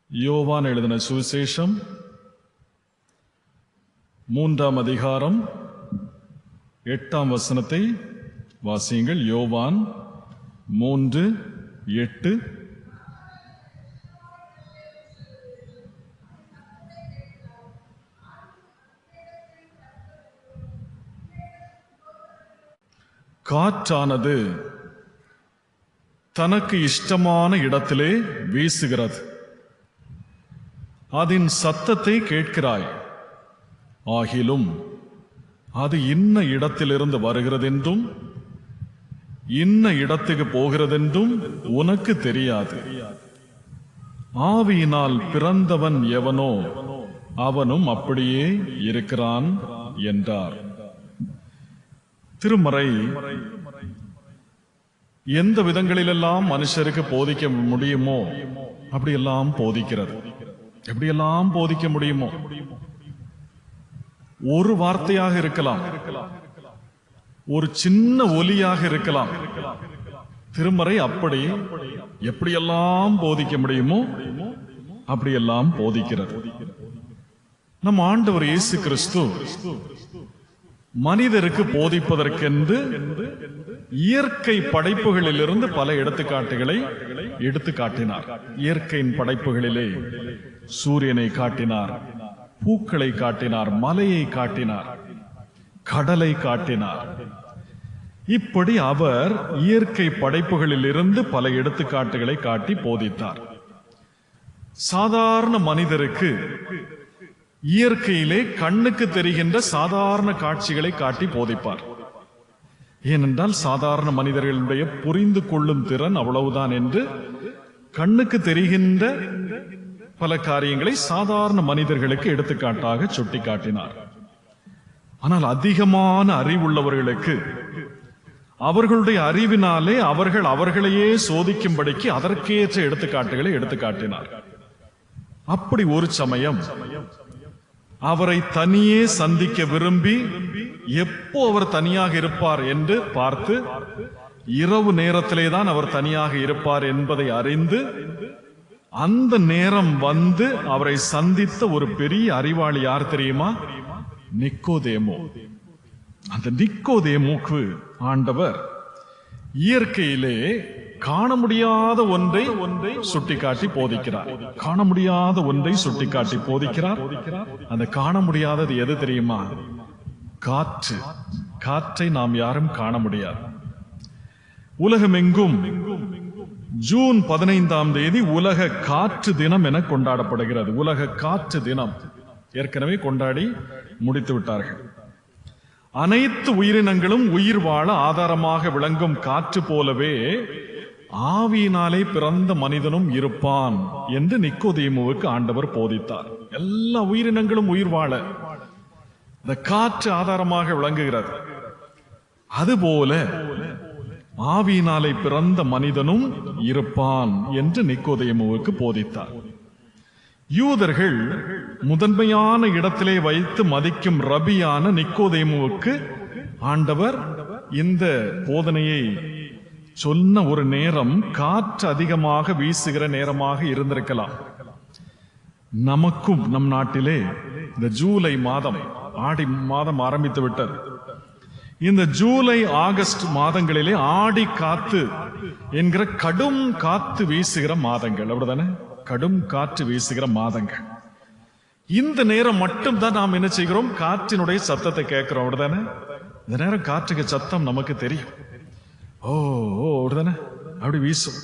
யோவான் எழுதின சுவிசேஷம் 3ஆம் அதிகாரம் 8ஆம் வசனத்தை வாசியுங்கள். யோவான் 3:8. காற்றானது தனக்கு இஷ்டமான இடத்திலே வீசுகிறது. அதன் சத்தத்தை கேட்கிறாய், ஆகிலும் அது இன்ன இடத்திலிருந்து வருகிறதென்றும் இன்ன இடத்துக்கு போகிறதென்றும் உனக்கு தெரியாது. ஆவியினால் பிறந்தவன் எவனோ அவனும் அப்படியே இருக்கிறான் என்றார். திருமறை எந்த விதங்களிலெல்லாம் மனுஷருக்கு போதிக்க முடியுமோ அப்படியெல்லாம் போதிக்கிறது. எப்படியெல்லாம் போதிக்க முடியுமோ, ஒரு வார்த்தையாக இருக்கலாம், ஒரு சின்ன ஒலியாக இருக்கலாம். திருமறை அப்படி எப்படியெல்லாம் போதிக்க முடியுமோ அப்படியெல்லாம் போதிக்கிறது. நம் ஆண்டவர் இயேசு கிறிஸ்து மனிதருக்கு போதிப்பதற்கென்று இயற்கை படைப்புகளிலிருந்து பல எடுத்துக்காட்டுகளை எடுத்து காட்டினார். இயற்கையின் படைப்புகளிலே சூரியனை காட்டினார், பூக்களை காட்டினார், மலையை காட்டினார், கடலை காட்டினார். இப்படி அவர் இயற்கை படைப்புகளிலிருந்து பல எடுத்துக்காட்டுகளை காட்டி போதித்தார். சாதாரண மனிதருக்கு இயற்கையிலே கண்ணுக்கு தெரிகின்ற சாதாரண காட்சிகளை காட்டி போதிப்பார். ஏனென்றால் சாதாரண மனிதர்களுடைய புரிந்து கொள்ளும் திறன் அவ்வளவுதான் என்று கண்ணுக்கு தெரிகின்ற பல காரியங்களை சாதாரண மனிதர்களுக்கு எடுத்துக்காட்டாக சுட்டி காட்டினார். ஆனால் அதிகமான அறிவுள்ளவர்களுக்கு அவர்களுடைய அறிவினாலே அவர்களையே சோதிக்கும்படிக்கு அதற்கேற்ற எடுத்துக்காட்டுகளை எடுத்து காட்டினார். அப்படி ஒரு சமயம் அவரை தனியே சந்திக்க விரும்பி, எப்போ அவர் தனியாக இருப்பார் என்று பார்த்து, இரவு நேரத்திலே தான் அவர் தனியாக இருப்பார் என்பதை அறிந்து, அந்த நேரம் வந்து அவரை சந்தித்த ஒரு பெரிய அறிவாளி யார் தெரியுமா? நிக்கோதேமு. அந்த நிக்கோதேமுக்கு ஆண்டவர் இயற்கையிலே காண முடியாத ஒன்றை சுட்டிக்காட்டி போதிக்கிறார். காண முடியாத ஒன்றை சுட்டிக்காட்டி போதிக்கிறார். அந்த காண முடியாதது எது தெரியுமா? காற்று. காற்றை நாம் யாரும் காண முடியாது. உலகமெங்கும் ஜூன் 15ஆம் தேதி உலக காற்று தினம் என கொண்டாடப்படுகிறது. உலக காற்று தினம் ஏற்கனவே கொண்டாடி முடித்து விட்டார்கள். அனைத்து உயிரினங்களும் உயிர் வாழ ஆதாரமாக விளங்கும் காற்று போலவே ஆவியினாலே பிறந்த மனிதனும் இருப்பான் என்று நிக்கோதேமுவுக்கு ஆண்டவர் போதித்தார். எல்லா உயிரினங்களும் உயிர் வாழ இந்த காற்று ஆதாரமாக விளங்குகிறது. அதுபோல ஆவியினாலே பிறந்த மனிதனும் இருப்பான் என்று நிக்கோதேமுவுக்கு போதித்தார். யூதர்கள் முதன்மையான இடத்திலே வைத்து மதிக்கும் ரபியான நிக்கோதேமுவுக்கு ஆண்டவர் இந்த போதனையை சொன்ன ஒரு நேரம் காற்று அதிகமாக வீசுகிற நேரமாக இருந்திருக்கலாம். நமக்கும் நம் நாட்டிலே இந்த ஜூலை மாதம், ஆடி மாதம் ஆரம்பித்து விட்டது. இந்த ஜூலை ஆகஸ்ட் மாதங்களிலே ஆடி காத்து என்கிற கடும் காத்து வீசுகிற மாதங்கள், அப்படிதானே? கடும் காற்று வீசுகிற மாதங்கள். இந்த நேரம் மட்டும் தான் நாம் என்ன செய்கிறோம்? காற்றினுடைய சத்தத்தை கேட்கிறோம், அப்படிதானே? இந்த நேரம் காற்றுக்கு சத்தம் நமக்கு தெரியும். ஓ அப்படிதானே? அப்படி வீசும்.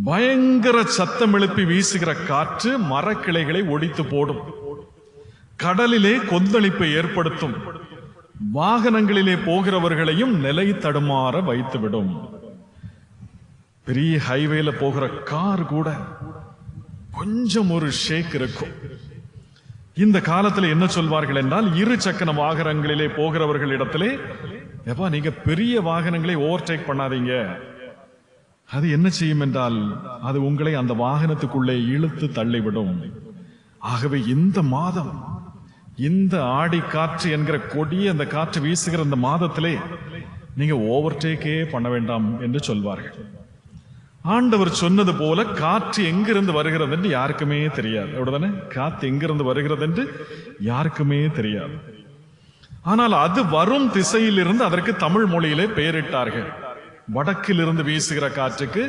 பயங்கர சத்தம் எழுப்பி வீசுகிற காற்று மரக்கிளைகளை ஒடித்து போடும், கடலிலே கொந்தளிப்பை ஏற்படுத்தும், வாகனங்களிலே போகிறவர்களையும் நிலை தடுமாற வைத்துவிடும். பெரிய ஹைவேல போகிற கார் கூட கொஞ்சம் ஒரு ஷேக் இருக்கும். இந்த காலத்தில் என்ன சொல்வார்கள் என்றால், இரு சக்கர வாகனங்களிலே போகிறவர்கள் இடத்திலே, எப்பா நீங்க பெரிய வாகனங்களை ஓவர்டேக் பண்ணாதீங்க. அது என்ன செய்யும் என்றால், அது உங்களை அந்த வாகனத்துக்குள்ளே இழுத்து தள்ளிவிடும். ஆகவே இந்த மாதம், இந்த ஆடி காற்று என்கிற கொடிய அந்த காற்று வீசுகிற இந்த மாதத்திலே நீங்க ஓவர்டேக்கே பண்ண வேண்டாம் என்று சொல்வார்கள். ஆண்டவர் சொன்னது போல காற்று எங்கிருந்து வருகிறது என்று யாருக்குமே தெரியாது. அப்படிதானே? காற்று எங்கிருந்து வருகிறது என்று யாருக்குமே தெரியாது. ஆனால் அது வரும் திசையிலிருந்து அதற்கு தமிழ் மொழியிலே பெயரிட்டார்கள். வடக்கிலிருந்து வீசுகிற காற்றுக்கு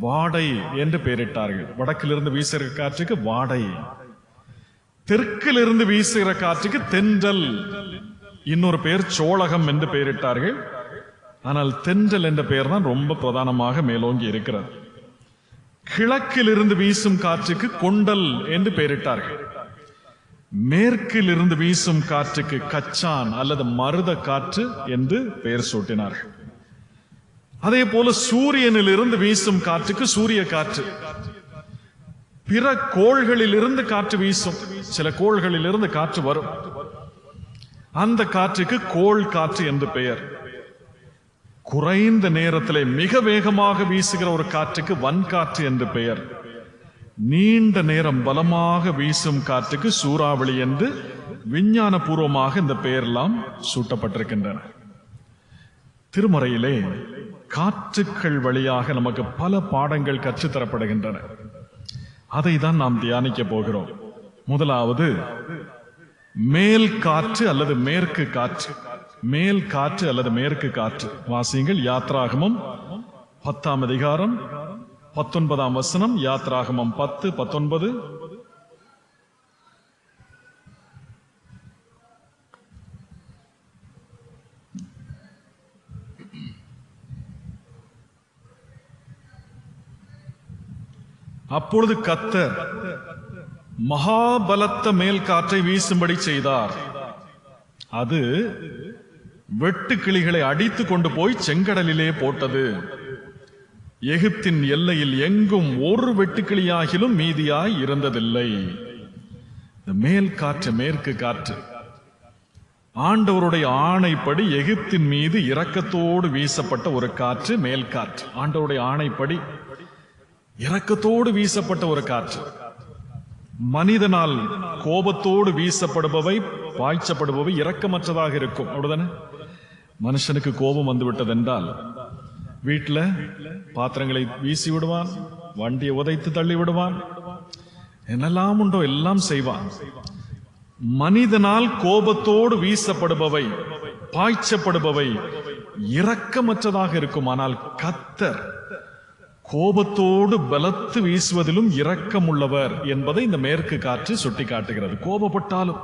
வாடை என்று பெயரிட்டார்கள். வடக்கிலிருந்து வீசுகிற காற்றுக்கு வாடை. தெற்கிலிருந்து வீசுகிற காற்றுக்கு தென்றல், இன்னொரு பெயர் சோழகம் என்று பெயரிட்டார்கள். ஆனால் தென்றல் என்ற பெயர் தான் ரொம்ப பிரதானமாக மேலோங்கி இருக்கிறது. கிழக்கிலிருந்து வீசும் காற்றுக்கு கொண்டல் என்று பெயரிட்டார்கள். மேற்கில் இருந்து வீசும் காற்றுக்கு கச்சான் அல்லது மருத காற்று என்று பெயர் சூட்டினார்கள். அதே போல சூரியனில் இருந்து வீசும் காற்றுக்கு சூரிய காற்று. பிற கோள்களில் இருந்து காற்று வீசும், சில கோள்களில் இருந்து காற்று வரும், அந்த காற்றுக்கு கோள் காற்று என்று பெயர். குறைந்த நேரத்திலே மிக வேகமாக வீசுகிற ஒரு காற்றுக்கு வன்காற்று என்று பெயர். நீண்ட நேரம் பலமாக வீசும் காற்றுக்கு சூறாவளி என்று விஞ்ஞான பூர்வமாக இந்த பெயரெல்லாம் சூட்டப்பட்டிருக்கின்றன. திருமறையிலே காற்றுக்கள் வழியாக நமக்கு பல பாடங்கள் கற்றுத்தரப்படுகின்றன. அதை தான் நாம் தியானிக்க போகிறோம். முதலாவது மேல் காற்று அல்லது மேற்கு காற்று. மேல் காற்று அல்லது மேற்கு காற்று. வாசியுங்கள் யாத்ராகமம் 10ஆம் அதிகாரம் 19ஆம் வசனம். யாத்ராகமம் 10:19. அப்பொழுது கர்த்தர் மகாபலத்த மேல் காற்றை வீசும்படி செய்தார். அது வெட்டு கிளிகளை அடித்து கொண்டு போய் செங்கடலிலே போட்டது. எகிப்தின் எல்லையில் எங்கும் ஒரு வெட்டுக்கிளியாகிலும் மீதியாய் இருந்ததில்லை. மேல் காற்று, மேற்கு காற்று ஆண்டவருடைய ஆணைப்படி எகிப்தின் மீது இரக்கத்தோடு வீசப்பட்ட ஒரு காற்று மேல் காற்று. ஆண்டவருடைய ஆணைப்படி இரக்கத்தோடு வீசப்பட்ட ஒரு காற்று. மனிதனால் கோபத்தோடு வீசப்படுபவை, பாய்ச்சப்படுபவை இரக்கமற்றதாக இருக்கும். அப்படிதானே? மனுஷனுக்கு கோபம் வந்து விட்டது என்றால் வீட்டுல பாத்திரங்களை வீசி விடுவான், வண்டியை உதைத்து தள்ளி விடுவான், என்னெல்லாம் உண்டோ எல்லாம் செய்வான். மனிதனால் கோபத்தோடு வீசப்படுபவை, பாய்ச்சப்படுபவை இரக்கமற்றதாக இருக்கும். ஆனால் கர்த்தர் கோபத்தோடு பலத்து வீசுவதிலும் இரக்கம் உள்ளவர் என்பதை இந்த மேற்கு காற்று சுட்டி காட்டுகிறது. கோபப்பட்டாலும்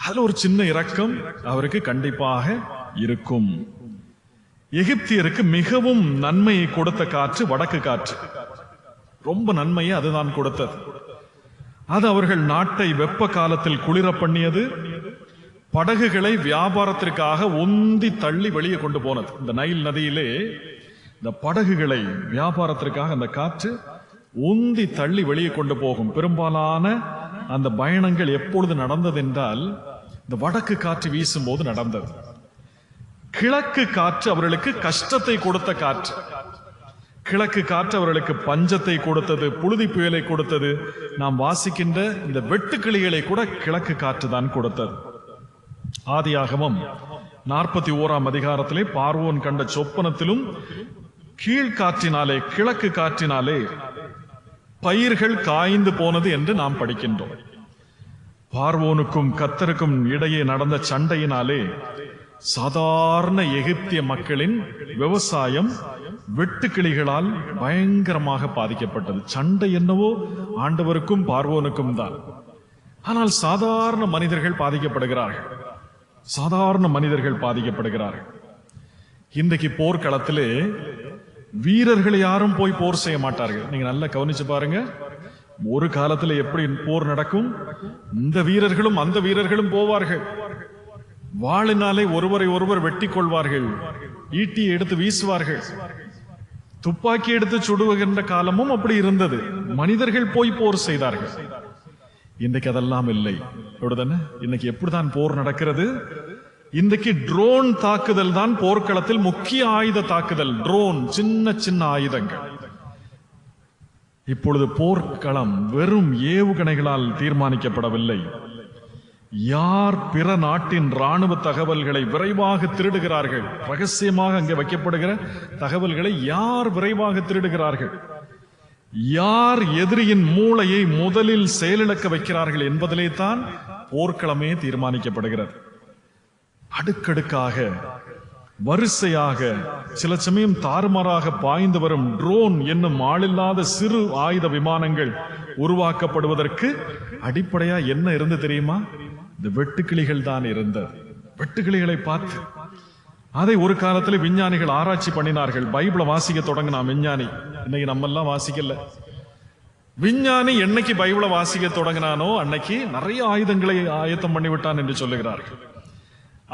அதுல ஒரு சின்ன இரக்கம் அவருக்கு கண்டிப்பாக இருக்கும். எகிப்தியருக்கு மிகவும் நன்மையை கொடுத்த காற்று வடக்கு காற்று. ரொம்ப நன்மையை அதுதான் கொடுத்தது. அது அவர்கள் நாட்டை வெப்ப காலத்தில் குளிர பண்ணியது. படகுகளை வியாபாரத்திற்காக உந்தி தள்ளி வெளியே கொண்டு போனது. இந்த நைல் நதியிலே இந்த படகுகளை வியாபாரத்திற்காக அந்த காற்று உந்தி தள்ளி வெளியே கொண்டு போகும். பெரும்பாலான அந்த பயணங்கள் எப்பொழுது நடந்தது என்றால் இந்த வடக்கு காற்று வீசும் போது நடந்தது. கிழக்கு காற்று அவர்களுக்கு கஷ்டத்தை கொடுத்த காற்று. கிழக்கு காற்று அவர்களுக்கு பஞ்சத்தை கொடுத்தது, புழுதி புயலை கொடுத்தது. நாம் வாசிக்கின்ற இந்த வெட்டுக்கிளிகளை கூட கிழக்கு காற்று தான் கொடுத்தது. ஆதியாகமம் 41ஆம் அதிகாரத்திலே பார்வோன் கண்ட சொப்பனத்திலும் கீழ்காற்றினாலே, கிழக்கு காற்றினாலே பயிர்கள் காய்ந்து போனது என்று நாம் படிக்கின்றோம். பார்வோனுக்கும் கர்த்தருக்கும் இடையே நடந்த சண்டையினாலே சாதாரண எகிப்திய மக்களின் விவசாயம் வெட்டுக்கிளிகளால் பயங்கரமாக பாதிக்கப்பட்டது. சண்டை என்னவோ ஆண்டவருக்கும் பார்வோனுக்கும் தான். ஆனால் சாதாரண மனிதர்கள் பாதிக்கப்படுகிறார்கள். சாதாரண மனிதர்கள் பாதிக்கப்படுகிறார்கள். இன்றைக்கு போர்க்களத்திலே வீரர்கள் யாரும் போய் போர் செய்ய மாட்டார்கள். நீங்க நல்லா கவனிச்சு பாருங்க. ஒரு காலத்துல எப்படி போர் நடக்கும், இந்த வீரர்களும் அந்த வீரர்களும் போவார்கள். வாளினாலே ஒருவரை ஒருவர் வெட்டி கொள்வார்கள், ஈட்டியை எடுத்து வீசுவார்கள், துப்பாக்கி எடுத்து சுடுகின்ற காலமும் அப்படி இருந்தது. மனிதர்கள் போய் போர் செய்தார்கள். இன்றைக்கு அதெல்லாம் இல்லை. அப்படிதானே? இன்னைக்கு எப்படிதான் போர் நடக்கிறது? இன்றைக்கு ட்ரோன் தாக்குதல் தான் போர்க்களத்தில் முக்கிய ஆயுத தாக்குதல். ட்ரோன், சின்ன சின்ன ஆயுதங்கள். இப்பொழுது போர்க்களம் வெறும் ஏவுகணைகளால் தீர்மானிக்கப்படவில்லை. யார் பிற நாட்டின் ராணுவ தகவல்களை விரைவாக திருடுகிறார்கள், ரகசியமாக அங்கே வைக்கப்படுகிற தகவல்களை யார் விரைவாக திருடுகிறார்கள், யார் எதிரியின் மூளையை முதலில் செயலிழக்க வைக்கிறார்கள் என்பதிலே தான் போர்க்களமே தீர்மானிக்கப்படுகிறது. அடுக்கடுக்காக, வரிசையாக, சில சமயம் தாறுமாறாக பாய்ந்து வரும் ட்ரோன் என்னும் ஆளில்லாத சிறு ஆயுத விமானங்கள் உருவாக்கப்படுவதற்கு அடிப்படையா என்ன இருந்து தெரியுமா? இந்த வெட்டுக்கிளிகள் தான் இருந்தது. வெட்டுக்கிளிகளை பார்த்து அதை ஒரு காலத்தில் விஞ்ஞானிகள் ஆராய்ச்சி பண்ணினார்கள். பைபிளை வாசிக்க தொடங்கினா விஞ்ஞானி. இன்னைக்கு நம்ம எல்லாம் வாசிக்கல. விஞ்ஞானி என்னைக்கு பைபிளை வாசிக்க தொடங்கினானோ அன்னைக்கு நிறைய ஆயுதங்களை ஆயத்தம் பண்ணிவிட்டான் என்று சொல்லுகிறார்கள்.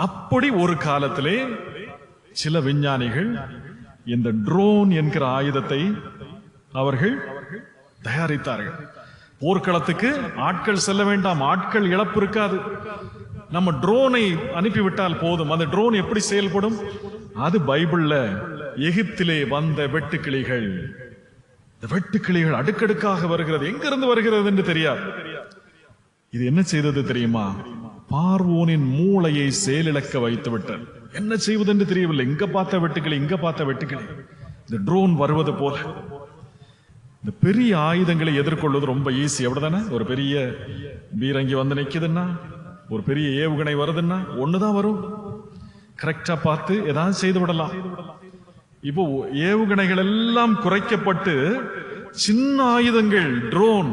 அப்படி ஒரு காலத்திலே சில விஞ்ஞானிகள் இந்த ட்ரோன் என்கிற ஆயுதத்தை அவர்கள் தயாரித்தார்கள். போர்க்களத்துக்கு ஆட்கள் செல்ல வேண்டாம், ஆட்கள் இழப்பு இருக்காது, நம்ம ட்ரோனை அனுப்பிவிட்டால் போதும். அந்த ட்ரோன் எப்படி செயல்படும்? அது பைபிள்ல எகிப்திலே வந்த வெட்டுக்கிளிகள். வெட்டுக்கிளிகள் அடுக்கடுக்காக வருகிறது. எங்கிருந்து வருகிறது என்று தெரியாது. இது என்ன செய்தது தெரியுமா? பார்வோனின் மூளையை செயலிழக்க வைத்து விட்டது. என்ன செய்வது என்று தெரியவில்லை. இங்க பார்த்த வெட்டுக்கிளி, இங்க பார்த்த வெட்டுக்கிளி. இந்த ட்ரோன் வருவது போல இந்த பெரிய ஆயுதங்களை எதிர்கொள்வது ரொம்ப ஈஸி, அப்படிதானே? ஒரு பெரிய பீரங்கி வந்து நிக்குதுன்னா, ஒரு பெரிய ஏவுகணை வருதுன்னா ஒண்ணுதான் வரும். கரெக்டா பார்த்து ஏதாவது செய்து விடலாம். இப்போ ஏவுகணைகள் எல்லாம் குறைக்கப்பட்டு சின்ன ஆயுதங்கள், ட்ரோன்,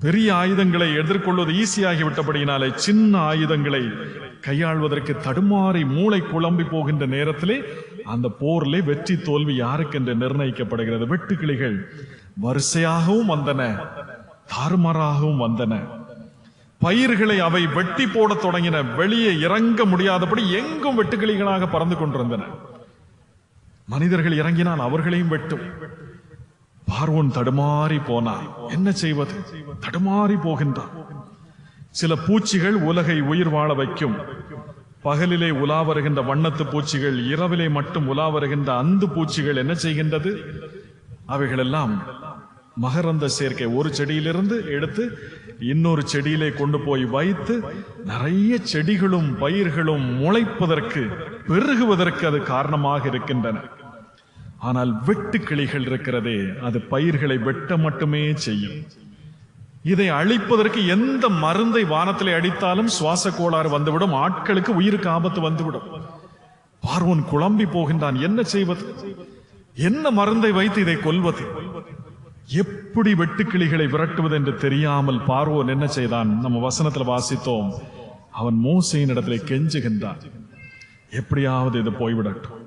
பெரிய ஆயுதங்களை எதிர்கொள்வது ஈஸியாகி விட்டபடியினாலே சின்ன ஆயுதங்களை கையாள்வதற்கு தடுமாறி மூளை குழம்பி போகின்ற நேரத்திலே அந்த போரிலே வெற்றி தோல்வி யாருக்கு என்று நிர்ணயிக்கப்படுகிறது. வெட்டுக்கிளிகள் வரிசையாகவும் வந்தன, தாறுமாறாகவும் வந்தன. பயிர்களை அவை வெட்டி போட தொடங்கின. வெளியே இறங்க முடியாதபடி எங்கும் வெட்டுக்கிளிகளாக பறந்து கொண்டிருந்தன. மனிதர்கள் இறங்கினால் அவர்களையும் வெட்டும். பார்வோன் தடுமாறி போனான். என்ன செய்வது? தடுமாறி போகின்றான். சில பூச்சிகள் உலகை உயிர் வாழ வைக்கும். பகலிலே உலா வருகின்ற வண்ணத்து பூச்சிகள், இரவிலே மட்டும் உலா வருகின்ற அந்து பூச்சிகள் என்ன செய்கின்றது? அவைகள் எல்லாம் மகரந்த சேர்க்கை ஒரு செடியிலிருந்து எடுத்து இன்னொரு செடியிலே கொண்டு போய் வைத்து நிறைய செடிகளும் பயிர்களும் முளைப்பதற்கு, பெருகுவதற்கு அது காரணமாக இருக்கின்றன. ஆனால் வெட்டுக்கிளிகள் இருக்கிறதே, அது பயிர்களை வெட்ட மட்டுமே செய்யும். இதை அழிப்பதற்கு எந்த மருந்தை வானத்திலே அடித்தாலும் சுவாச கோளாறு வந்துவிடும், ஆட்களுக்கு உயிருக்கு ஆபத்து வந்துவிடும். பார்வோன் குழம்பி போகின்றான். என்ன செய்வது? என்ன மருந்தை வைத்து இதை கொல்வது? எப்படி வெட்டுக்கிளிகளை விரட்டுவது என்று தெரியாமல் பார்வோன் என்ன செய்தான்? நம்ம வசனத்தில் வாசித்தோம். அவன் மோசேயின் இடத்திலே கெஞ்சுகின்றான், எப்படியாவது இது போய்விடட்டும்.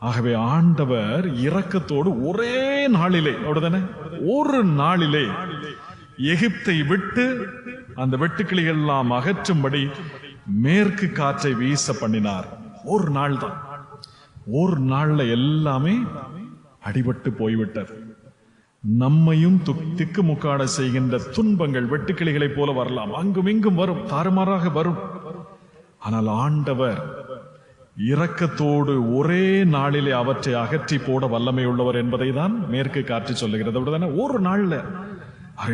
ஆகவே ஆண்டவர் இரக்கத்தோடு ஒரே நாளிலே, அப்படிதானே, ஒரு நாளிலே எகிப்தை விட்டு அந்த வெட்டுக்கிளிகள் எல்லாம் அகற்றும்படி மேற்கு காற்றை வீச பண்ணினார். ஒரு நாள் தான். ஒரு நாள்ல எல்லாமே அடிபட்டு போய்விட்டது. நம்மையும் திக்குமுக்காட செய்கின்ற துன்பங்கள் வெட்டுக்கிளிகளை போல வரலாம், அங்கும் இங்கும் வரும், தாறுமாறாக வரும். ஆனால் ஆண்டவர் இரக்கத்தோடு ஒரே நாளிலே அவற்றை அகற்றி போட வல்லமை உள்ளவர் என்பதை தான் மேற்கு காற்று சொல்லுகிறது. அப்படிதானே? ஒரு நாள்ல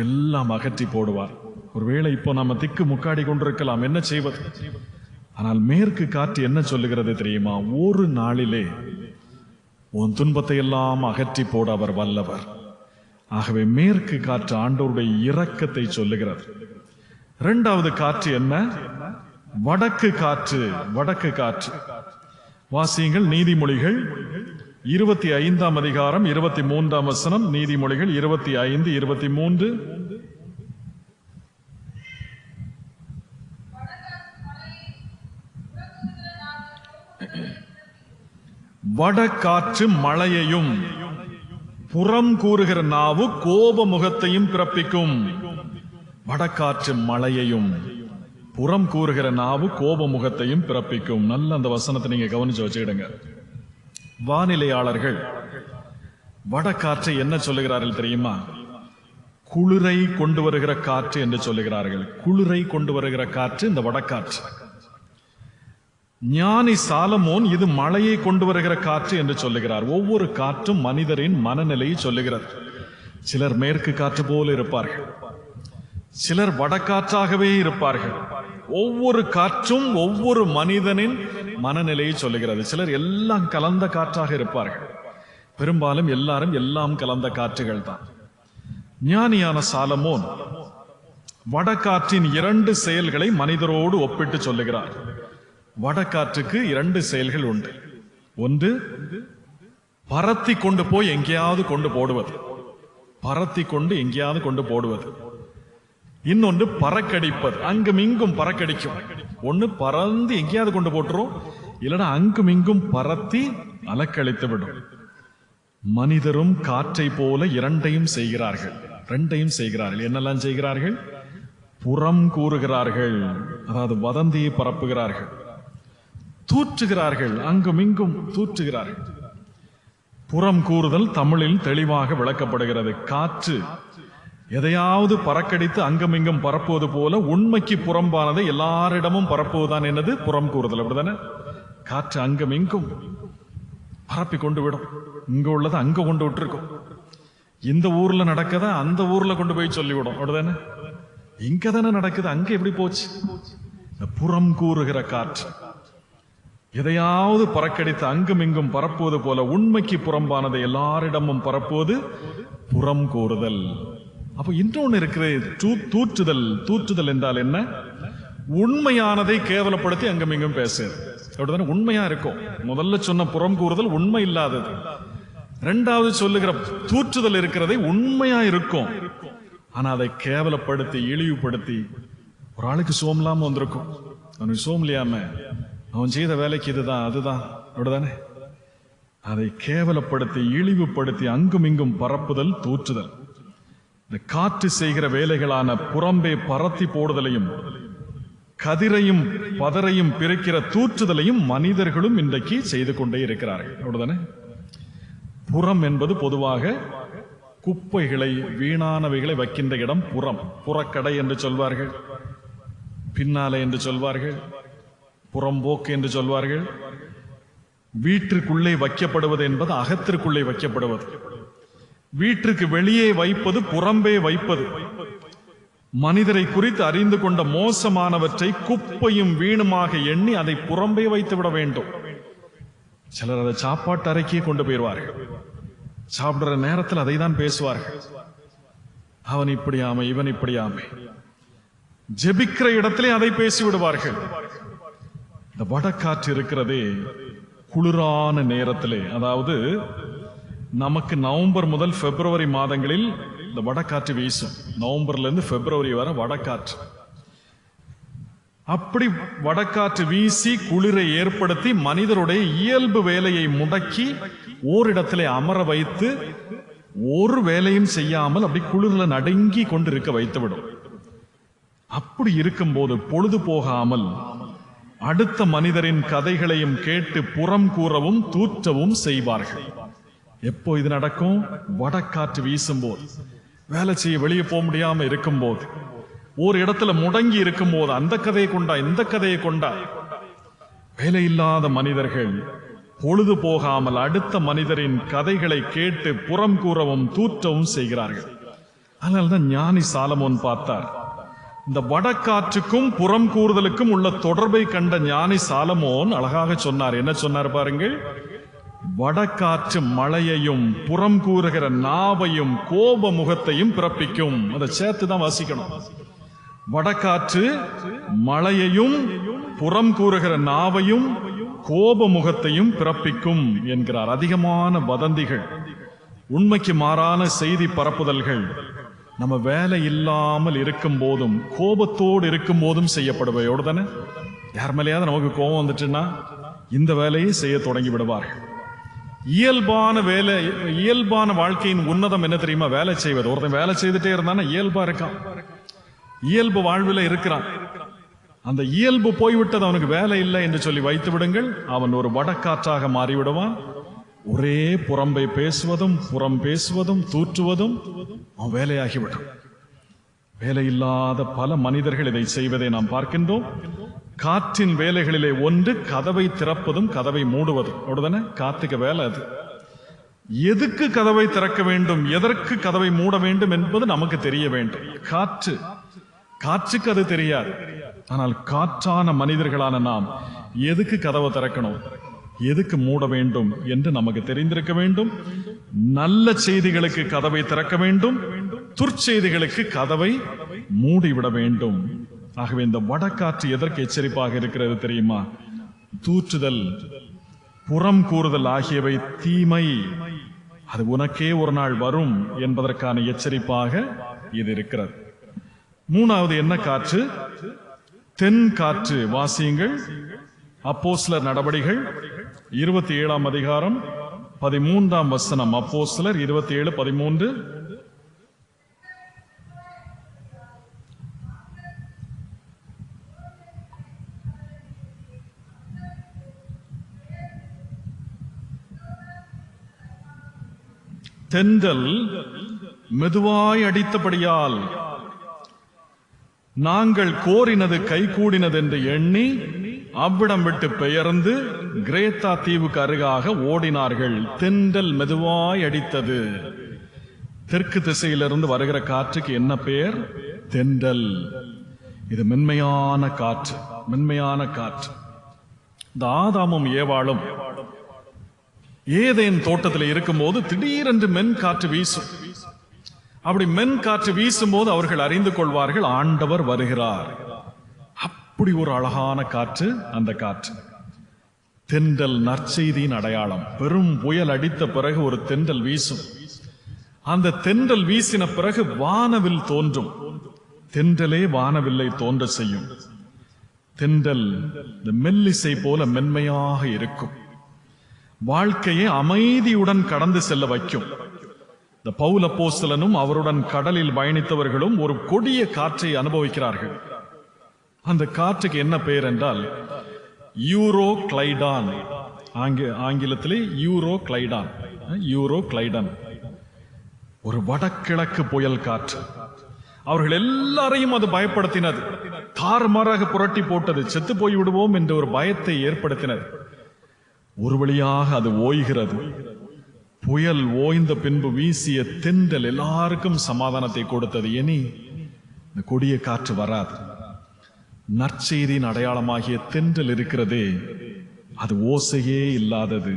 எல்லாம் அகற்றி போடுவார். ஒருவேளை இப்போ நம்ம திக்கு முக்காடி கொண்டிருக்கலாம், என்ன செய்வது? ஆனால் மேற்கு காற்று என்ன சொல்லுகிறது தெரியுமா? ஒரு நாளிலே உன் துன்பத்தை எல்லாம் அகற்றி போட அவர் வல்லவர். ஆகவே மேற்கு காற்று ஆண்டவருடைய இரக்கத்தை சொல்லுகிறது. இரண்டாவது காற்று என்ன? வடக்கு காற்று. வடக்கு காற்று வாசியுங்கள். நீதிமொழிகள் 25ஆம் அதிகாரம் 23ஆம் வசனம். நீதிமொழிகள் 25, 23. வடகாற்று மழையையும் புறம் கூறுகிற நாவு கோப முகத்தையும் பிறப்பிக்கும். வடகாற்று மழையையும் புறம் கூறுகிற நாவு கோப முகத்தையும் பிறப்பிக்கும். நல்ல அந்த வசனத்தை நீங்க கவனிச்சு வச்சுக்கிடுங்க. வானிலையாளர்கள் வடகாற்றை என்ன சொல்லுகிறார்கள் தெரியுமா? குளிரை கொண்டு வருகிற காற்று என்று சொல்லுகிறார்கள். குளிரை கொண்டு வருகிற காற்று இந்த வடகாற்று. ஞானி சாலமோன் இது மழையை கொண்டு வருகிற காற்று என்று சொல்லுகிறார். ஒவ்வொரு காற்றும் மனிதரின் மனநிலையை சொல்லுகிறது. சிலர் மேற்கு காற்று போல இருப்பார்கள், சிலர் வடகாற்றாகவே இருப்பார்கள். ஒவ்வொரு காற்றும் ஒவ்வொரு மனிதனின் மனநிலையை சொல்லுகிறது. சிலர் எல்லாம் கலந்த காற்றாக இருப்பார்கள். பெரும்பாலும் எல்லாரும் எல்லாம் கலந்த காற்றுகள் தான். ஞானியான சாலமோன் வடகாற்றின் 2 செயல்களை மனிதரோடு ஒப்பிட்டு சொல்லுகிறார். வடகாற்றுக்கு 2 செயல்கள் உண்டு. ஒன்று, பரத்தி கொண்டு போய் எங்கேயாவது கொண்டு போடுவது. பரத்தி கொண்டு எங்கேயாவது கொண்டு போடுவது. இன்னொன்று பறக்கடிப்பது. அங்கும் இங்கும் பறக்கடிக்கும். ஒன்னு பறந்து எங்கேயாவது கொண்டு போட்டுரும், இல்லைன்னா அங்கும் இங்கும் பறத்தி அலக்களித்து விடும். மனிதரும் காற்றை போல 2ஐயும் செய்கிறார்கள். 2ஐயும் செய்கிறார்கள். என்னெல்லாம் செய்கிறார்கள்? புறம் கூறுகிறார்கள், அதாவது வதந்தியை பரப்புகிறார்கள். தூற்றுகிறார்கள், அங்கும் இங்கும் தூற்றுகிறார்கள். புறம் கூறுதல் தமிழில் தெளிவாக விளக்கப்படுகிறது. காற்று எதையாவது பறக்கடித்து அங்கும் இங்கும் பரப்புவது போல உண்மைக்கு புறம்பானதை எல்லாரிடமும் பரப்புவதுதான் என்னது? புறம் கூறுதல். அப்படிதானே? காற்று அங்கும் இங்கும் பரப்பி கொண்டு விடும். இங்க உள்ளதை அங்க கொண்டு விட்டுருக்கும். இந்த ஊர்ல நடக்கத அந்த ஊர்ல கொண்டு போய் சொல்லிவிடும். அப்படிதானே? இங்க தானே நடக்குது, அங்க எப்படி போச்சு? புறம் கூறுகிற காற்று எதையாவது பறக்கடித்து அங்கும் இங்கும் பரப்புவது போல உண்மைக்கு புறம்பானதை எல்லாரிடமும் பரப்புவது புறம் கூறுதல். அப்ப இன்னொன்னு இருக்கிறது, தூற்றுதல். தூற்றுதல் என்றால் என்ன? உண்மையானதை கேவலப்படுத்தி அங்கும் இங்கும் பேசுறது. அப்படித்தானே? உண்மையா இருக்கும். முதல்ல சொன்ன புறம் கூறுதல் உண்மை இல்லாதது. 2வது சொல்லுகிற தூற்றுதல் இருக்கிறதை உண்மையா இருக்கும், ஆனா அதை கேவலப்படுத்தி இழிவுபடுத்தி. ஒரு ஆளுக்கு சோம்லாம வந்திருக்கும், அவனுக்கு சோம்லியாம அவன் செய்த வேலைக்கு இதுதான் அதுதான். அப்படிதானே? அதை கேவலப்படுத்தி இழிவுபடுத்தி அங்கும் இங்கும் பரப்புதல் தூற்றுதல். இந்த காற்று செய்கிற வேலைகளான புறம்பே பரத்தி போடுதலையும் கதிரையும் பதரையும் பிரிக்கிற தூற்றுதலையும் மனிதர்களும் இன்றைக்கு செய்து கொண்டே இருக்கிறார்கள். அப்படிதானே? புறம் என்பது பொதுவாக குப்பைகளை, வீணானவைகளை வைக்கின்ற இடம் புறம். புறக்கடை என்று சொல்வார்கள், பின்னாலே என்று சொல்வார்கள், புறம்போக்கு என்று சொல்வார்கள். வீட்டிற்குள்ளே வைக்கப்படுவது என்பது அகத்திற்குள்ளே வைக்கப்படுவது. வீட்டிற்கு வெளியே வைப்பது புறம்பே வைப்பது. மனிதரை குறித்து அறிந்து கொண்ட மோசமானவற்றை குப்பையும் வீணுமாக எண்ணி அதை புறம்பே வைத்து விட வேண்டும். சிலர் அதை சாப்பாட்டு அறைக்கே கொண்டு போயிடுவார்கள். சாப்பிடுற நேரத்தில் அதை தான் பேசுவார்கள். அவன் இப்படியாமை, இவன் இப்படியாமை. ஜெபிக்கிற இடத்திலே அதை பேசிவிடுவார்கள். இந்த வடக்காற்று இருக்கிறதே குளிரான நேரத்திலே, அதாவது நமக்கு நவம்பர் முதல் பிப்ரவரி மாதங்களில் இந்த வடக்காற்று வீசும். நவம்பர்ல இருந்து பிப்ரவரி வரை வடக்காற்று. அப்படி வடக்காற்று வீசி குளிரை ஏற்படுத்தி மனிதருடைய இயல்பு வேலையை முடக்கி ஓரிடத்திலே அமர வைத்து ஒரு வேலையும் செய்யாமல் அப்படி குளிர்ல நடுங்கி கொண்டிருக்க வைத்துவிடும். அப்படி இருக்கும்போது பொழுது போகாமல் அடுத்த மனிதரின் கதைகளையும் கேட்டு புறம் கூறவும் தூற்றவும் செய்வார்கள். எப்போ இது நடக்கும்? வடக்காற்று வீசும்போது, வேலை செய்ய வெளியே போக முடியாம இருக்கும்போது, ஒரு இடத்துல முடங்கி இருக்கும்போது, அந்த கதையை கொண்டா இந்த கதையை கொண்டா. வேலையில்லாத மனிதர்கள் பொழுது போகாமல் அடுத்த மனிதரின் கதைகளை கேட்டு புறம் கூறவும் தூற்றவும் செய்கிறார்கள். அதனால்தான் ஞானி சாலமோன் பார்த்தார். இந்த வடக்காற்றுக்கும் புறம் கூறுதலுக்கும் உள்ள தொடர்பை கண்ட ஞானி சாலமோன் அழகாக சொன்னார். என்ன சொன்னார் பாருங்கள். வடக்காற்று மழையையும் புறம் கூறுகிற நாவையும் கோப முகத்தையும் பிறப்பிக்கும். அதை சேர்த்துதான் வாசிக்கணும். வடக்காற்று மழையையும் புறம் கூறுகிற நாவையும் கோப முகத்தையும் பிறப்பிக்கும் என்கிறார். அதிகமான வதந்திகள், உண்மைக்கு மாறான செய்தி பரப்புதல்கள் நம்ம வேலை இல்லாமல் இருக்கும் போதும் கோபத்தோடு இருக்கும் போதும் செய்யப்படுவையோடு தானே. யார் மேலேயாவது நமக்கு கோபம் வந்துட்டுன்னா இந்த வேலையை செய்ய தொடங்கி விடுவார்கள். இயல்பான வேலை, இயல்பான வாழ்க்கையின் உன்னதம் என்ன தெரியுமா? வேலை செய்வது. ஒருத்தன் வேலை செய்துட்டே இருந்தானா இயல்பா இருக்கான், இயல்பு வாழ்வில் இருக்கிறான். அந்த இயல்பு போய்விட்டது, அவனுக்கு வேலை இல்லை என்று சொல்லி வைத்து விடுங்கள், அவன் ஒரு வடக்காற்றாக மாறிவிடுவான். ஒரே புறம்பை பேசுவதும் புறம் பேசுவதும் தூற்றுவதும் அவன் வேலையாகிவிடும். வேலையில்லாத பல மனிதர்கள் இதை செய்வதை நாம் பார்க்கின்றோம். காற்றின் வேலைகளிலே ஒன்று கதவை திறப்பதும் கதவை மூடுவதும். அப்படிதானே? காத்துக்கு வேலை அது. எதுக்கு கதவை திறக்க வேண்டும், எதற்கு கதவை மூட வேண்டும் என்பது நமக்கு தெரிய வேண்டும். காற்று காற்றுக்கு அது தெரியாது. ஆனால் காற்றான மனிதர்களான நாம் எதுக்கு கதவை திறக்கணும், எதுக்கு மூட வேண்டும் என்று நமக்கு தெரிந்திருக்க வேண்டும். நல்ல செய்திகளுக்கு கதவை திறக்க வேண்டும், துர்ச்செய்திகளுக்கு கதவை மூடிவிட வேண்டும். ஆகவே இந்த வடக்காற்று எதற்கு எச்சரிப்பாக இருக்கிறது தெரியுமா? தூற்றுதல், புறம் கூறுதல் ஆகியவை தீமை, அது உனக்கே ஒரு நாள் வரும் என்பதற்கான எச்சரிப்பாக இது இருக்கிறது. மூணாவது என்ன காற்று? தென் காற்று. வாசியுங்கள் அப்போஸ்தலர் நடபடிகள் 27 அதிகாரம் 13 வசனம். அப்போஸ்தலர் 27:13. தென்றல் மெதுவாய் அடித்தபடியால் நாங்கள் கோரினது கைகூடினது என்று எண்ணி அவ்விடம் விட்டு பெயர்ந்து கிரேத்தா தீவுக்கு அருகாக ஓடினார்கள். தென்றல் மெதுவாய் அடித்தது. தெற்கு திசையிலிருந்து வருகிற காற்றுக்கு என்ன பெயர்? தென்றல். இது மென்மையான காற்று, மென்மையான காற்று. இந்த ஆதாமும் ஏவாளும் ஏதேன் தோட்டத்தில் இருக்கும்போது திடீரென்று மென் காற்று வீசும். அப்படி மென் காற்று வீசும் போது அவர்கள் அறிந்து கொள்வார்கள், ஆண்டவர் வருகிறார். அப்படி ஒரு அழகான காற்று அந்த காற்று. தென்றல் நற்செய்தியின் அடையாளம். பெரும் புயல் அடித்த பிறகு ஒரு தென்றல் வீசும். அந்த தென்றல் வீசின பிறகு வானவில் தோன்றும். தென்றலே வானவில்லை தோன்ற செய்யும். தென்றல் இந்த மெல்லிசை போல மென்மையாக இருக்கும். வாழ்க்கையை அமைதியுடன் கடந்து செல்ல வைக்கும். இந்த பவுல் அப்போஸ்தலனும் அவருடன் கடலில் பயணித்தவர்களும் ஒரு கொடிய காற்றை அனுபவிக்கிறார்கள். அந்த காற்றுக்கு என்ன பெயர் என்றால் யூரோ கிளைடான். ஆங்கிலத்திலே யூரோ கிளைடான், யூரோ கிளைடன். ஒரு வடகிழக்கு புயல் காற்று. அவர்கள் எல்லாரையும் அது பயப்படுத்தினது, தாறுமாறாக புரட்டி போட்டது, செத்து போய் விடுவோம் என்ற ஒரு பயத்தை ஏற்படுத்தினது. ஒரு வழியாக அது ஓய்கிறது. புயல் ஓய்ந்த பின்பு வீசிய தென்றல் எல்லாருக்கும் சமாதானத்தை கொடுத்தது. இனி இந்த கொடிய காற்று வராது. நற்செய்தியின் அடையாளமாகிய தென்றல் இருக்கிறதே, அது ஓசையே இல்லாதது,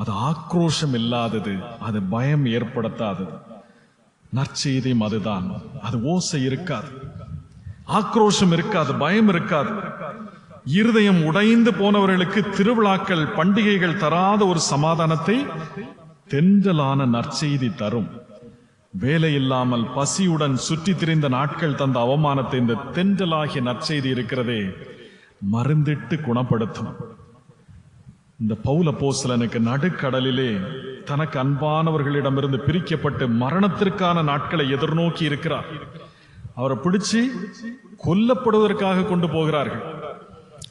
அது ஆக்ரோஷம் இல்லாதது, அது பயம் ஏற்படுத்தாதது. நற்செய்தியும் அதுதான். அது ஓசை இருக்காது, ஆக்ரோஷம் இருக்காது, பயம் இருக்காது. இருதயம் உடைந்து போனவர்களுக்கு திருவிழாக்கள், பண்டிகைகள் தராத ஒரு சமாதானத்தை தென்றலான நற்செய்தி தரும். வேலை இல்லாமல் பசியுடன் சுற்றி திரிந்த நாட்கள் தந்த அவமானத்தை இந்த தென்றலாகிய நற்செய்தி இருக்கிறதே மருந்திட்டு குணப்படுத்தும். இந்த பவுல் அப்போஸ்தலனுக்கு நடுக்கடலிலே தனக்கு அன்பானவர்களிடமிருந்து பிரிக்கப்பட்டு மரணத்திற்கான நாட்களை எதிர்நோக்கி இருக்கிறார். அவரை பிடிச்சு கொல்லப்படுவதற்காக கொண்டு போகிறார்கள்.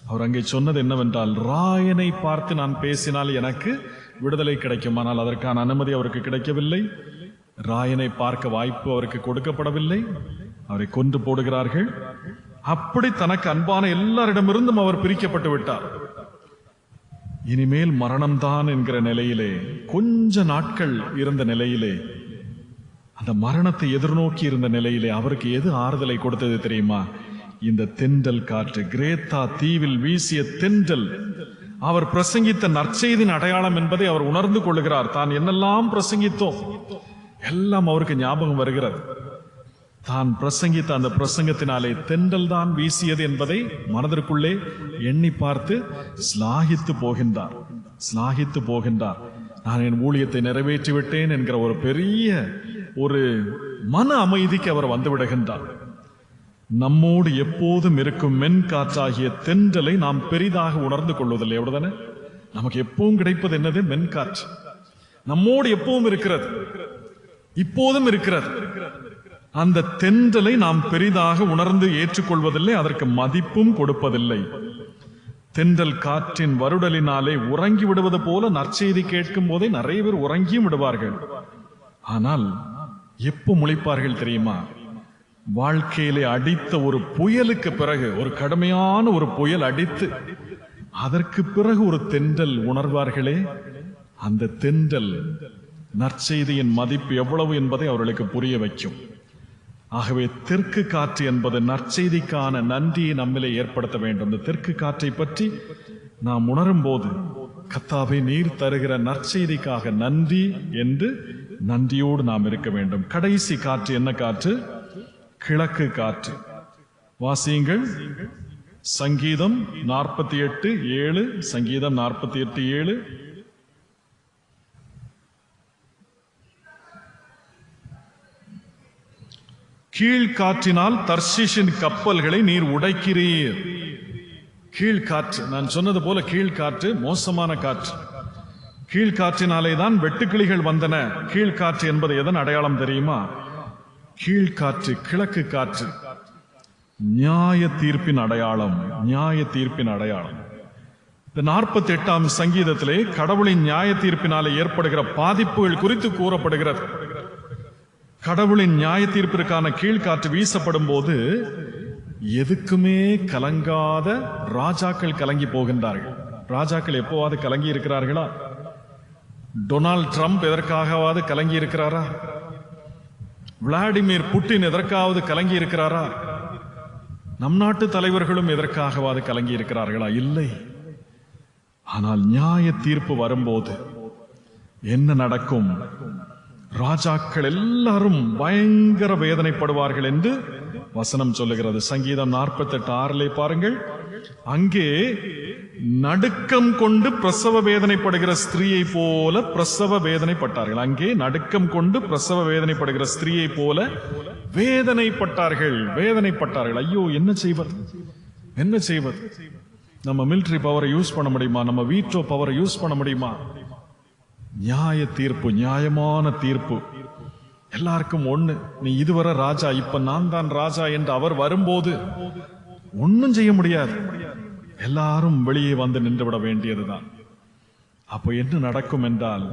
அவர் அங்கே சொன்னது என்னவென்றால், ராயனை பார்த்து நான் பேசினால் எனக்கு விடுதலை கிடைக்கும். ஆனால் அதற்கான அனுமதி அவருக்கு கிடைக்கவில்லை. ராயனை பார்க்க வாய்ப்பு அவருக்கு கொடுக்கப்படவில்லை. அவரை கொன்று போடுகிறார்கள். அப்படி தனக்கு அன்பான எல்லாரிடமிருந்தும் அவர் பிரிக்கப்பட்டு விட்டார். இனிமேல் மரணம்தான் என்கிற நிலையிலே, கொஞ்ச நாட்கள் இருந்த நிலையிலே, அந்த மரணத்தை எதிர்நோக்கி இருந்த நிலையிலே அவருக்கு எது ஆறுதலை கொடுத்தது தெரியுமா? இந்த தென்றல் காற்று. கிரேத்தா தீவில் வீசிய தென்றல். அவர் பிரசங்கித்த நற்செய்தியின் அடையாளம் என்பதை அவர் உணர்ந்து கொள்கிறார். தான் என்னெல்லாம் பிரசங்கித்தோம் எல்லாம் அவருக்கு ஞாபகம் வருகிறது. தான் பிரசங்கித்த அந்த பிரசங்கத்தினாலே தென்றல் தான் வீசியது என்பதை மனதிற்குள்ளே எண்ணி பார்த்து ஸ்லாகித்து போகின்றார். நான் என் ஊழியத்தை நிறைவேற்றி விட்டேன் என்கிற ஒரு பெரிய ஒரு மன அமைதிக்கு அவர் வந்து விடுகின்றார். நம்மோடு எப்போதும் இருக்கும் மென் காற்றாகிய தென்றலை நாம் பெரிதாக உணர்ந்து கொள்வதில்லை. எவ்வளவுதானே? நமக்கு எப்பவும் கிடைப்பது என்னது? மென் காற்று. நம்மோடு எப்பவும் இருக்கிறது, இப்போதும் இருக்கிறது. அந்த தென்றலை நாம் பெரிதாக உணர்ந்து ஏற்றுக்கொள்வதில்லை, அதற்கு மதிப்பும் கொடுப்பதில்லை. தென்றல் காற்றின் வருடலினாலே உறங்கி விடுவது போல நற்செய்தி கேட்கும் போதே நிறைய பேர் உறங்கியும் விடுவார்கள். ஆனால் எப்போ முழிப்பார்கள் தெரியுமா? வாழ்க்கையிலே அடித்த ஒரு புயலுக்கு பிறகு, ஒரு கடுமையான ஒரு புயல் அடித்து அதற்கு பிறகு ஒரு தென்றல் உணர்வார்களே, அந்த தென்றல் நற்செய்தியின் மதிப்பு எவ்வளவு என்பதை அவர்களுக்கு புரிய வைக்கும். ஆகவே தெற்கு காற்று என்பது நற்செய்திக்கான நன்றியை நம்மிலே ஏற்படுத்த வேண்டும். இந்த தெற்கு காற்றை பற்றி நாம் உணரும் போது, கர்த்தாவே நீர் தருகிற நற்செய்திக்காக நன்றி என்று நன்றியோடு நாம் இருக்க வேண்டும். கடைசி காற்று என்ன காற்று? கிழக்கு காற்று. வாசியுங்கள். சங்கீதம் 48:7. சங்கீதம் 48:7. கீழ்காற்றினால் தர்ஷீஷின் கப்பல்களை நீர் உடைக்கிறீர். கீழ்காற்று, நான் சொன்னது போல கீழ்காற்று மோசமான காற்று. கீழ்காற்றினாலே தான் வெட்டுக்கிளிகள் வந்தன. கீழ்காற்று என்பது எதன் அடையாளம் தெரியுமா? கீழ்காற்று, கிழக்கு காற்று நியாய தீர்ப்பின் அடையாளம். நியாய தீர்ப்பின் அடையாளம். இந்த 48ஆம் சங்கீதத்திலே கடவுளின் நியாய தீர்ப்பினாலே ஏற்படுகிற பாதிப்புகள் குறித்து கூறப்படுகிறது. கடவுளின் நியாய தீர்ப்பிற்கான கீழ்காற்று வீசப்படும் போது எதுக்குமே கலங்காத ராஜாக்கள் கலங்கி போகின்றார்கள். ராஜாக்கள் எப்போவாது கலங்கி இருக்கிறார்களா? டொனால்ட் ட்ரம்ப் எதற்காகவாது கலங்கி இருக்கிறாரா? விளாடிமிர் புட்டின் எதற்காவது கலங்கி இருக்கிறாரா? நம் நாட்டு தலைவர்களும் எதற்காகவாது கலங்கி இருக்கிறார்களா? இல்லை. ஆனால் நியாய தீர்ப்பு வரும்போது என்ன நடக்கும்? ராஜாக்கள் எல்லாரும் பயங்கர வேதனைப்படுவார்கள் என்று வசனம் சொல்லுகிறது. சங்கீதம் 48:6 பாருங்கள். அங்கே நடுக்கம் கொண்டு பிரசவ வேதனைப்படுகிற ஸ்திரீயை போல பிரசவ வேதனைப்பட்டார்கள். அங்கே நடுக்கம் கொண்டு பிரசவ வேதனைப்படுகிற ஸ்திரீயை போல வேதனைப்பட்டார்கள். வேதனைப்பட்டார்கள். ஐயோ, என்ன செய்வது? என்ன செய்வது? நம்ம மிலிட்டரி பவரை யூஸ் பண்ண முடியுமா? நம்ம வீட்டோ பவரை யூஸ் பண்ண முடியுமா? நியாய தீர்ப்பு, நியாயமான தீர்ப்பு. எல்லாருக்கும் ஒண்ணு, நீ இதுவரை ராஜா, இப்ப நான் தான் ராஜா என்று அவர் வரும்போது ஒன்னும் செய்ய முடியாது. எல்லாரும் வெளியே வந்து நின்று விட வேண்டியதுதான். அப்போ என்ன நடக்கும் என்றால்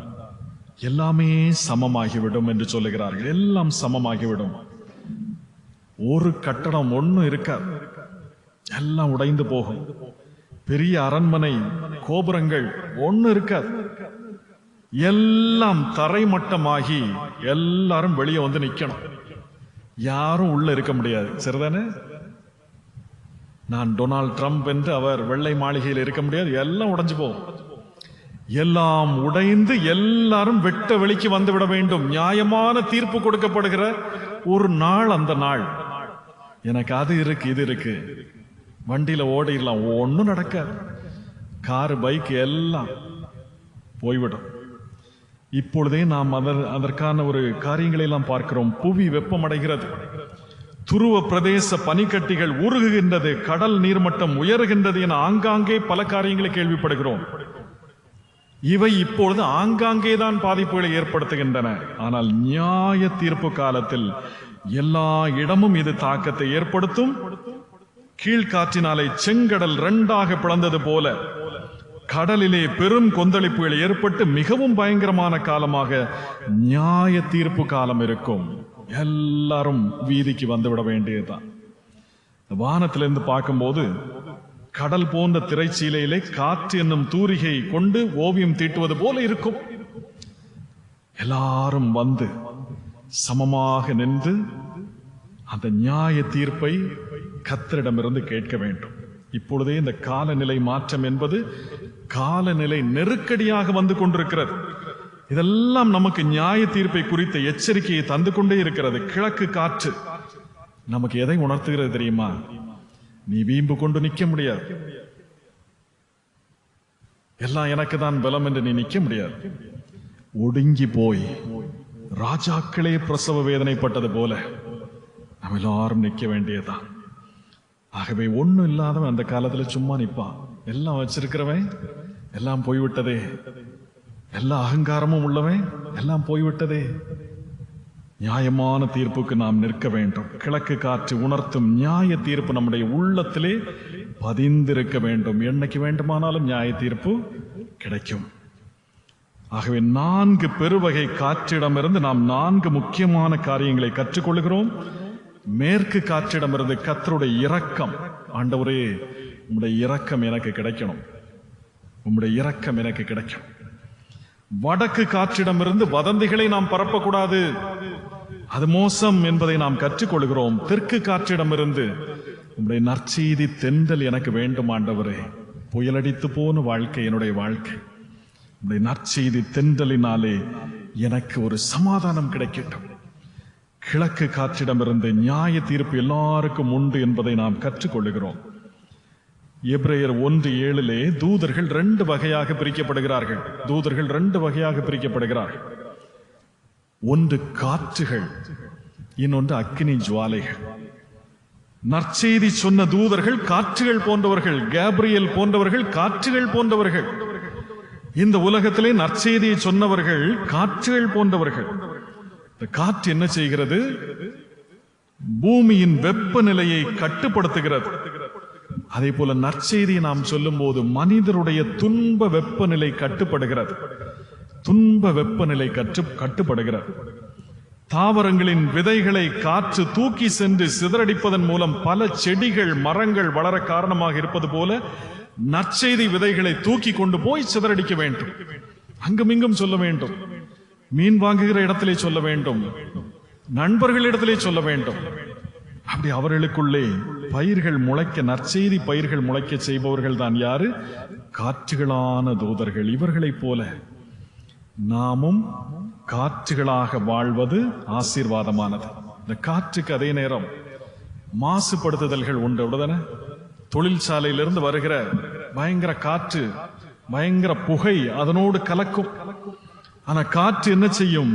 எல்லாமே சமமாகிவிடும் என்று சொல்லுகிறார்கள். எல்லாம் சமமாகிவிடும். ஒரு கட்டடம் ஒன்னும் இருக்காது, எல்லாம் உடைந்து போகும். பெரிய அரண்மனை கோபுரங்கள் ஒன்னு இருக்காது. எல்லாம் தரைமட்டமாகி எல்லாரும் வெளியே வந்து நிக்கணும். யாரும் உள்ள இருக்க முடியாது. சரிதானே? நான் டொனால்ட் ட்ரம்ப் என்று அவர் வெள்ளை மாளிகையில் இருக்க முடியாது. எல்லாம் உடைஞ்சு போகும். எல்லாம் உடைந்து எல்லாரும் வெட்ட வெளிக்கு வந்து விட வேண்டும். நியாயமான தீர்ப்பு கொடுக்கப்படுகிற ஒரு நாள் அந்த நாள். எனக்கு அது இருக்கு, இது இருக்கு, வண்டியில ஓடிடலாம், ஒன்னும் நடக்காது. காரு, பைக் எல்லாம் போய்விடும். இப்பொழுதே நாம் அதற்கான ஒரு காரியங்களை எல்லாம் பார்க்கிறோம். புவி வெப்பமடைகிறது. துருவ பிரதேச பனிக்கட்டிகள் உருகுகின்றது. கடல் நீர்மட்டம் உயர்கின்றது என ஆங்காங்கே பல காரியங்களை கேள்விப்படுகிறோம். இவை இப்பொழுது ஆங்காங்கே தான் பாதிப்புகளை ஏற்படுத்துகின்றன. ஆனால் நியாய தீர்ப்பு காலத்தில் எல்லா இடமும் இது தாக்கத்தை ஏற்படுத்தும். கீழ்காற்றினாலே செங்கடல் 2ஆக பிளந்தது போல கடலிலே பெரும் கொந்தளிப்புகள் ஏற்பட்டு மிகவும் பயங்கரமான காலமாக நியாய தீர்ப்பு காலம் இருக்கும். எல்லாரும் வீதிக்கு வந்துவிட வேண்டியதுதான். வானத்திலிருந்து பார்க்கும்போது கடல் போன்ற திரைச்சீலையிலே காற்று என்னும் தூரிகை கொண்டு ஓவியம் தீட்டுவது போல இருக்கும். எல்லாரும் வந்து சமமாக நின்று அந்த நியாய தீர்ப்பை கர்த்தரிடமிருந்து கேட்க வேண்டும். இப்பொழுதே இந்த காலநிலை மாற்றம் என்பது காலநிலை நெருக்கடியாக வந்து கொண்டிருக்கிறது. இதெல்லாம் நமக்கு நியாய தீர்ப்பை குறித்த எச்சரிக்கையை தந்து கொண்டே இருக்கிறது. கிழக்கு காற்று நமக்கு எதை உணர்த்துகிறது தெரியுமா? நீ வீம்பு கொண்டு நிற்க முடியாது. எல்லாம் எனக்கு தான் பலம் என்று நீ நிற்க முடியாது. ஒடுங்கி போய் ராஜாக்களே பிரசவ வேதனைப்பட்டது போல நம்ம எல்லாரும் நிற்க வேண்டியதுதான். ஆகவே ஒண்ணும் இல்லாதவன் அந்த காலத்துல சும்மா நிற்பான். எல்லாம் வச்சிருக்கிறவன் எல்லாம் போய்விட்டதே, எல்லா அகங்காரமும் உள்ளவன் எல்லாம் போய்விட்டதே. நியாயமான தீர்ப்புக்கு நாம் நிற்க வேண்டும். கிழக்கு காற்று உணர்த்தும் நியாய தீர்ப்பு நம்முடைய உள்ளத்திலே பதிந்திருக்க வேண்டும். என்னைக்கு வேண்டுமானாலும் நியாய தீர்ப்பு கிடைக்கும். ஆகவே 4 பெருவகை காற்றிடமிருந்து நாம் 4 முக்கியமான காரியங்களை கற்றுக்கொள்கிறோம். மேற்கு காற்றிடமிருந்து கர்த்தருடைய இரக்கம். ஆண்டவரே, உம்முடைய இரக்கம் எனக்கு கிடைக்கணும், உம்முடைய இரக்கம் எனக்கு கிடைக்கும். வடக்கு காற்றிடமிருந்து வதந்திகளை நாம் பரப்பக்கூடாது. அது மோசம் என்பதை நாம் கற்றுக்கொள்கிறோம். தெற்கு காற்றிடமிருந்து உம்முடைய நற்செய்தி தென்றல் எனக்கு வேண்டும் ஆண்டவரே. புயலடித்து போன வாழ்க்கை என்னுடைய வாழ்க்கை. உம்முடைய நற்செய்தி தென்றலினாலே எனக்கு ஒரு சமாதானம் கிடைக்கட்டும். கிழக்கு காற்றிடமிருந்து நியாய தீர்ப்பு எல்லாருக்கும் உண்டு என்பதை நாம் கற்றுக்கொள்கிறோம். எபிரேயர் 1:7 தூதர்கள் 2 வகையாக பிரிக்கப்படுகிறார்கள். தூதர்கள் 2 வகையாக பிரிக்கப்படுகிறார்கள். ஒன்று காற்றுகள், இன்னொன்று அக்கினி ஜுவாலைகள். நற்செய்தி சொன்ன தூதர்கள் காற்றுகள் போன்றவர்கள். கேப்ரியல் போன்றவர்கள் காற்றுகள் போன்றவர்கள். இந்த உலகத்திலே நற்செய்தியை சொன்னவர்கள் காற்றுகள் போன்றவர்கள். இந்த காற்று என்ன செய்கிறது? பூமியின் வெப்பநிலையை கட்டுப்படுத்துகிறது. அதே போல நற்செய்தியை நாம் சொல்லும் போது மனிதருடைய துன்ப வெப்பநிலை கட்டுப்படுகிறது. துன்ப வெப்பநிலை கட்டுப்படுகிறது. தாவரங்களின் விதைகளை காற்று தூக்கி சென்று சிதறடிப்பதன் மூலம் பல செடிகள் மரங்கள் வளர காரணமாக இருப்பது போல நற்செய்தி விதைகளை தூக்கி கொண்டு போய் சிதறடிக்க வேண்டும். அங்குமிங்கும் சொல்ல வேண்டும். மீன் வாங்குகிற இடத்திலே சொல்ல வேண்டும். நண்பர்களிடத்திலே சொல்ல வேண்டும். அப்படி அவர்களுக்குள்ளே பயிர்கள் முளைக்க, நற்செய்தி பயிர்கள் முளைக்க செய்பவர்கள் தான் யாரு? காற்றுகளான தூதர்கள். இவர்களைப் போல நாமும் காற்றுகளாக வாழ்வது ஆசீர்வாதமானது. இந்த காற்றுக்கு அதே நேரம் மாசுபடுத்துதல்கள் உண்டு. உடனே தொழிற்சாலையிலிருந்து வருகிற பயங்கர காற்று, பயங்கர புகை அதனோடு கலக்கும். ஆனா காற்று என்ன செய்யும்?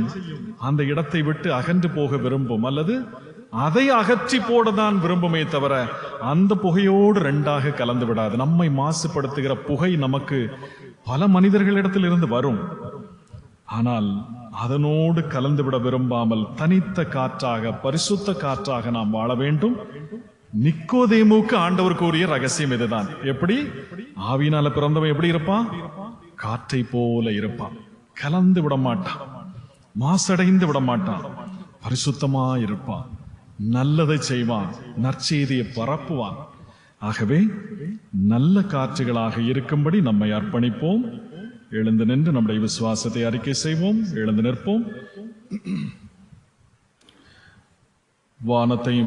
அந்த இடத்தை விட்டு அகன்று போக விரும்பும், அல்லது அதை அகற்றி போடதான் விரும்புமே தவிர அந்த புகையோடு 2ஆக கலந்து விடாது. நம்மை மாசுபடுத்துகிற புகை நமக்கு பல மனிதர்களிடத்திலிருந்து வரும். ஆனால் அதனோடு கலந்துவிட விரும்பாமல் தனித்த காற்றாக, பரிசுத்த காற்றாக நாம் வாழ வேண்டும். நிக்கோதேமுக்கு ஆண்டவர் கூறிய ரகசியம் இதுதான். எப்படி? ஆவியினால பிறந்தவன் எப்படி இருப்பான்? காற்றை போல இருப்பான். கலந்து விட மாட்டான், மாசடைந்து விட மாட்டான், பரிசுத்தமா இருப்பான், நல்லதை செய்வான், நற்செய்தியை பரப்புவான். ஆகவே நல்ல காற்றுகளாக இருக்கும்படி நம்மை அர்ப்பணிப்போம். எழுந்து நின்று நம்முடைய விசுவாசத்தை அறிக்கை செய்வோம். எழுந்து நிற்போம். வானத்தையும்